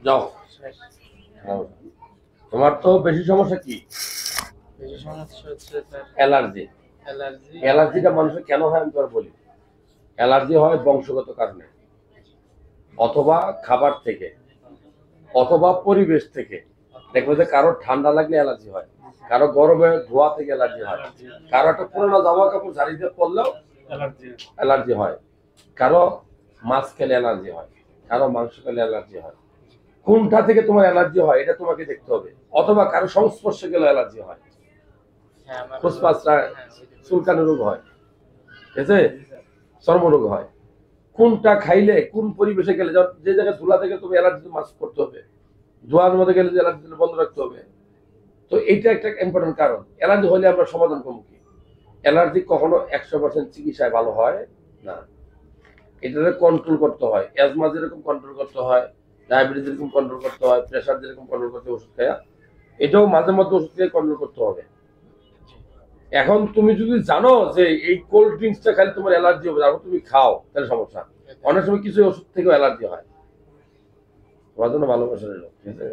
যাও। হ্যাঁ। তোমার তো বেশি সমস্যা কি? বেশি সমস্যা হচ্ছে স্যার অ্যালার্জি। অ্যালার্জি। অ্যালার্জিটা মানুষের কেন হয় আমি তোমার বলি। অ্যালার্জি হয় বংশগত কারণে, অথবা খাবার থেকে, অথবা পরিবেশ থেকে। দেখবে যে কারো ঠান্ডা লাগলে অ্যালার্জি হয়, কারো গরমে ধোয়া থেকে অ্যালার্জি হয়, কারো একটা পুরোনো জামা কাপড় ঝাড়ি দিয়ে পরলেও অ্যালার্জি হয়, কারো মাছ খেলে অ্যালার্জি হয়, কারো মাংস খেলে অ্যালার্জি হয়। কোনটা থেকে তোমার অ্যালার্জি হয় এটা তোমাকে দেখতে হবে। অথবা কারো সংস্পর্শে গেলে অ্যালার্জি হয়, হ্যাঁ আমার ফুসফাসটা চুলকানো রোগ হয়, ঠিক আছে, চর্মরোগ হয়। কোনটা খাইলে কোন পরিবেশে গেলে, যে জায়গায় ধুলা থেকে তুমি অ্যালার্জি মাস্ক করতে হবে, ধোয়ার মধ্যে গেলে যে অ্যালার্জি বন্ধ রাখতে হবে। তো এইটা একটা ইম্পর্টেন্ট কারণ। অ্যালার্জি হলে আমরা সমাধান করবো কি? অ্যালার্জি কখনো 100% চিকিৎসায় ভালো হয় না, এটাকে কন্ট্রোল করতে হয়। অ্যাজমা যেরকম কন্ট্রোল করতে হয়, ডায়াবেটিস যেরকম কন্ট্রোল করতে হয়, প্রেশার যেরকম কন্ট্রোল করতে ওষুধ খাওয়া, এটাও মাঝে মধ্যে ওষুধ খেয়ে কন্ট্রোল করতে হবে। এখন তুমি যদি জানো যে এই কোল্ড ড্রিঙ্কসটা খালি তোমার অ্যালার্জি হবে, তারপর তুমি খাও, তাহলে সমস্যা। অনেক সময় কিছু ওষুধ থেকেও অ্যালার্জি হয়। তোমার জন্য ভালোবাসা রইল, ঠিক আছে।